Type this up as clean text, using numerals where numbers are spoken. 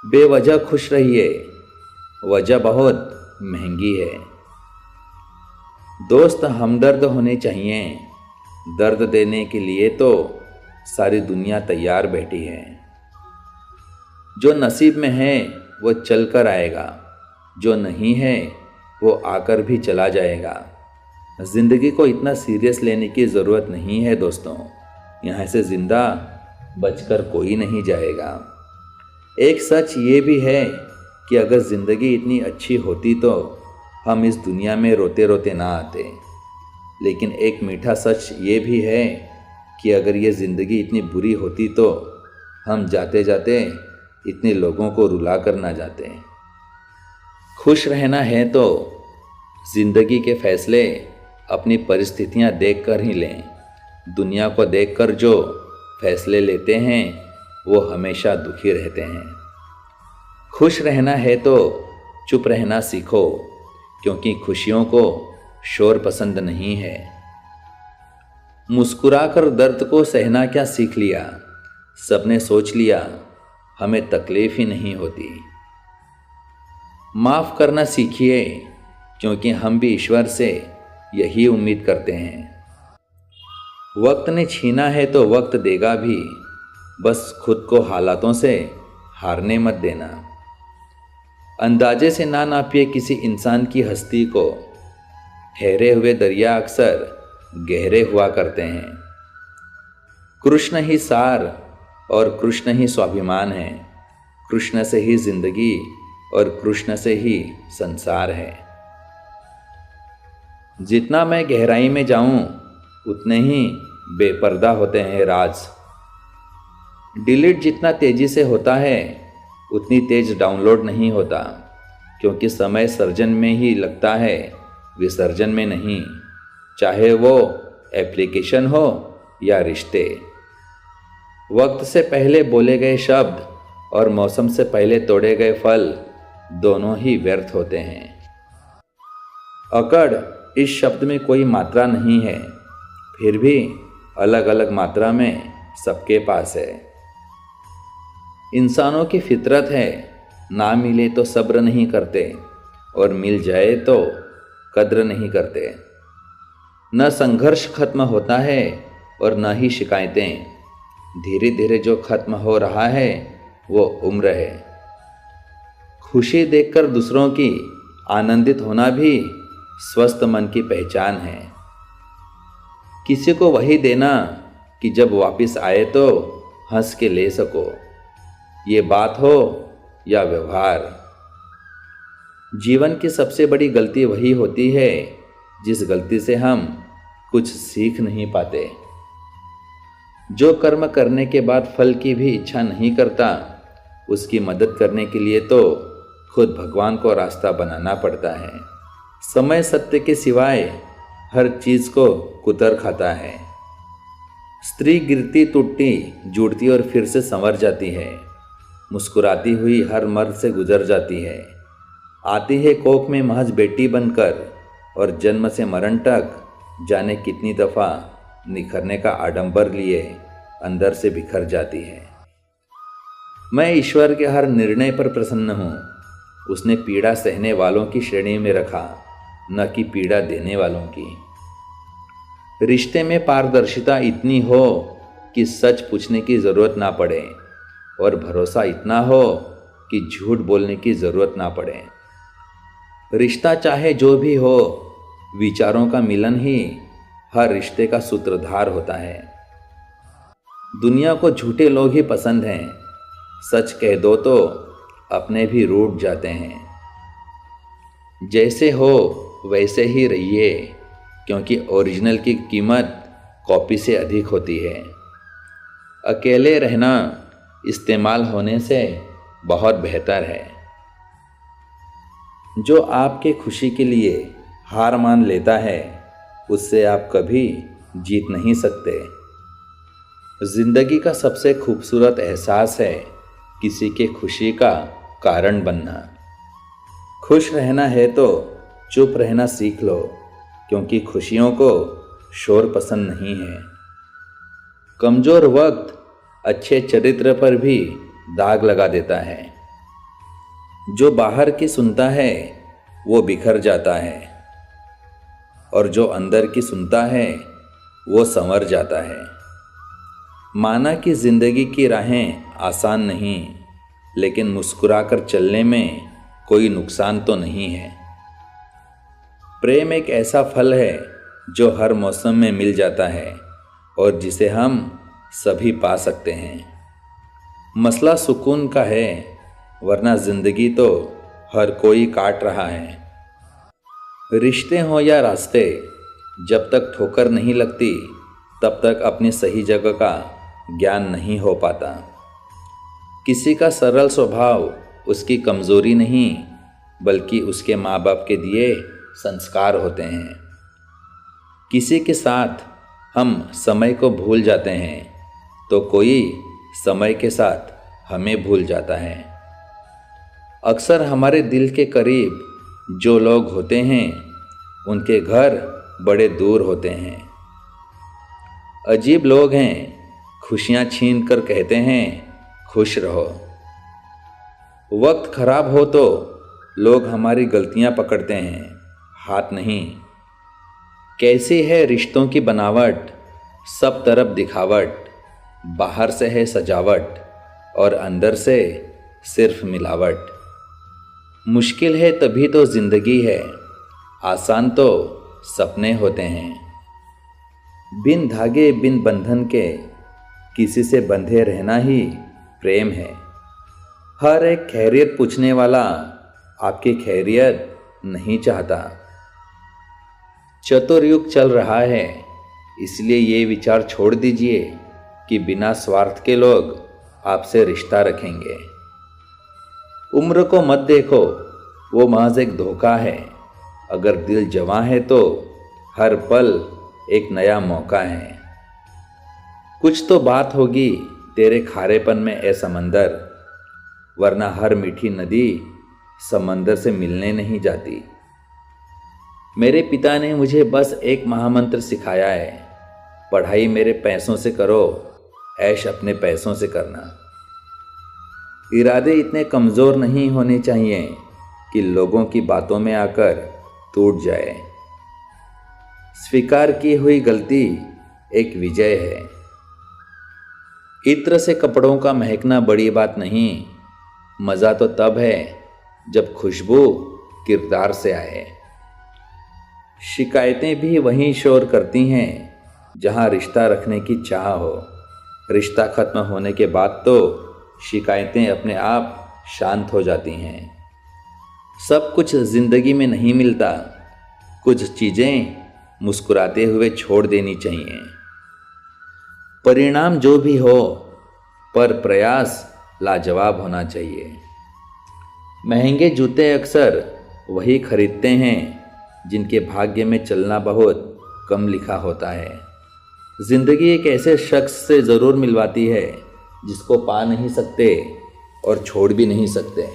बेवजह खुश रहिए, वजह बहुत महंगी है। दोस्त हमदर्द होने चाहिए, दर्द देने के लिए तो सारी दुनिया तैयार बैठी है। जो नसीब में है वो चल कर आएगा, जो नहीं है वो आकर भी चला जाएगा। ज़िंदगी को इतना सीरियस लेने की ज़रूरत नहीं है दोस्तों, यहाँ से ज़िंदा बचकर कोई नहीं जाएगा। एक सच ये भी है कि अगर ज़िंदगी इतनी अच्छी होती तो हम इस दुनिया में रोते रोते ना आते। लेकिन एक मीठा सच ये भी है कि अगर ये ज़िंदगी इतनी बुरी होती तो हम जाते जाते इतने लोगों को रुला कर ना जाते। खुश रहना है तो ज़िंदगी के फैसले अपनी परिस्थितियां देखकर ही लें। दुनिया को देखकर जो फैसले लेते हैं वो हमेशा दुखी रहते हैं। खुश रहना है तो चुप रहना सीखो, क्योंकि खुशियों को शोर पसंद नहीं है। मुस्कुराकर दर्द को सहना क्या सीख लिया, सबने सोच लिया हमें तकलीफ ही नहीं होती। माफ़ करना सीखिए, क्योंकि हम भी ईश्वर से यही उम्मीद करते हैं। वक्त ने छीना है तो वक्त देगा भी, बस खुद को हालातों से हारने मत देना। अंदाजे से ना नापिए किसी इंसान की हस्ती को, ठहरे हुए दरिया अक्सर गहरे हुआ करते हैं। कृष्ण ही सार और कृष्ण ही स्वाभिमान है, कृष्ण से ही जिंदगी और कृष्ण से ही संसार है। जितना मैं गहराई में जाऊं उतने ही बेपर्दा होते हैं राज। डिलीट जितना तेजी से होता है उतनी तेज डाउनलोड नहीं होता, क्योंकि समय सर्जन में ही लगता है, विसर्जन में नहीं। चाहे वो एप्लीकेशन हो या रिश्ते। वक्त से पहले बोले गए शब्द और मौसम से पहले तोड़े गए फल दोनों ही व्यर्थ होते हैं। अकड़ इस शब्द में कोई मात्रा नहीं है, फिर भी अलग अलग मात्रा में सबके पास है। इंसानों की फितरत है, ना मिले तो सब्र नहीं करते और मिल जाए तो कद्र नहीं करते। न संघर्ष खत्म होता है और न ही शिकायतें। धीरे धीरे जो खत्म हो रहा है वो उम्र है। खुशी देखकर दूसरों की आनंदित होना भी स्वस्थ मन की पहचान है। किसी को वही देना कि जब वापस आए तो हंस के ले सको, ये बात हो या व्यवहार। जीवन की सबसे बड़ी गलती वही होती है जिस गलती से हम कुछ सीख नहीं पाते। जो कर्म करने के बाद फल की भी इच्छा नहीं करता, उसकी मदद करने के लिए तो खुद भगवान को रास्ता बनाना पड़ता है। समय सत्य के सिवाय हर चीज़ को कुतर खाता है। स्त्री गिरती टूटती जुड़ती और फिर से संवर जाती है। मुस्कुराती हुई हर मर्द से गुजर जाती है। आती है कोख में महज बेटी बनकर और जन्म से मरण तक जाने कितनी दफ़ा निखरने का आडंबर लिए अंदर से बिखर जाती है। मैं ईश्वर के हर निर्णय पर प्रसन्न हूँ। उसने पीड़ा सहने वालों की श्रेणी में रखा, न कि पीड़ा देने वालों की। रिश्ते में पारदर्शिता इतनी हो कि सच पूछने की ज़रूरत ना पड़े और भरोसा इतना हो कि झूठ बोलने की ज़रूरत ना पड़े। रिश्ता चाहे जो भी हो, विचारों का मिलन ही हर रिश्ते का सूत्रधार होता है। दुनिया को झूठे लोग ही पसंद हैं, सच कह दो तो अपने भी रूठ जाते हैं। जैसे हो वैसे ही रहिए, क्योंकि ओरिजिनल की कीमत कॉपी से अधिक होती है। अकेले रहना इस्तेमाल होने से बहुत बेहतर है। जो आपके खुशी के लिए हार मान लेता है, उससे आप कभी जीत नहीं सकते। जिंदगी का सबसे खूबसूरत एहसास है किसी के खुशी का कारण बनना। खुश रहना है तो चुप रहना सीख लो, क्योंकि खुशियों को शोर पसंद नहीं है। कमज़ोर वक्त अच्छे चरित्र पर भी दाग लगा देता है। जो बाहर की सुनता है वो बिखर जाता है, और जो अंदर की सुनता है वो संवर जाता है। माना कि जिंदगी की राहें आसान नहीं, लेकिन मुस्कुराकर चलने में कोई नुकसान तो नहीं है। प्रेम एक ऐसा फल है जो हर मौसम में मिल जाता है और जिसे हम सभी पा सकते हैं। मसला सुकून का है, वरना जिंदगी तो हर कोई काट रहा है। रिश्ते हों या रास्ते, जब तक ठोकर नहीं लगती तब तक अपनी सही जगह का ज्ञान नहीं हो पाता। किसी का सरल स्वभाव उसकी कमज़ोरी नहीं, बल्कि उसके माँ बाप के दिए संस्कार होते हैं। किसी के साथ हम समय को भूल जाते हैं तो कोई समय के साथ हमें भूल जाता है। अक्सर हमारे दिल के करीब जो लोग होते हैं उनके घर बड़े दूर होते हैं। अजीब लोग हैं, खुशियाँ छीन कर कहते हैं खुश रहो। वक्त खराब हो तो लोग हमारी गलतियाँ पकड़ते हैं, हाथ नहीं। कैसी है रिश्तों की बनावट, सब तरफ दिखावट, बाहर से है सजावट और अंदर से सिर्फ मिलावट। मुश्किल है तभी तो ज़िंदगी है, आसान तो सपने होते हैं। बिन धागे बिन बंधन के किसी से बंधे रहना ही प्रेम है। हर एक खैरियत पूछने वाला आपकी खैरियत नहीं चाहता। चतुर्युग चल रहा है, इसलिए ये विचार छोड़ दीजिए कि बिना स्वार्थ के लोग आपसे रिश्ता रखेंगे। उम्र को मत देखो, वो महज एक धोखा है। अगर दिल जवां है तो हर पल एक नया मौका है। कुछ तो बात होगी तेरे खारेपन में ए समंदर, वरना हर मीठी नदी समंदर से मिलने नहीं जाती। मेरे पिता ने मुझे बस एक महामंत्र सिखाया है, पढ़ाई मेरे पैसों से करो, ऐश अपने पैसों से करना। इरादे इतने कमज़ोर नहीं होने चाहिए कि लोगों की बातों में आकर टूट जाए। स्वीकार की हुई गलती एक विजय है। इत्र से कपड़ों का महकना बड़ी बात नहीं, मज़ा तो तब है जब खुशबू किरदार से आए। शिकायतें भी वहीं शोर करती हैं जहां रिश्ता रखने की चाह हो। रिश्ता खत्म होने के बाद तो शिकायतें अपने आप शांत हो जाती हैं। सब कुछ ज़िंदगी में नहीं मिलता, कुछ चीज़ें मुस्कुराते हुए छोड़ देनी चाहिए। परिणाम जो भी हो, पर प्रयास लाजवाब होना चाहिए। महंगे जूते अक्सर वही खरीदते हैं जिनके भाग्य में चलना बहुत कम लिखा होता है। ज़िंदगी एक ऐसे शख्स से ज़रूर मिलवाती है जिसको पा नहीं सकते और छोड़ भी नहीं सकते।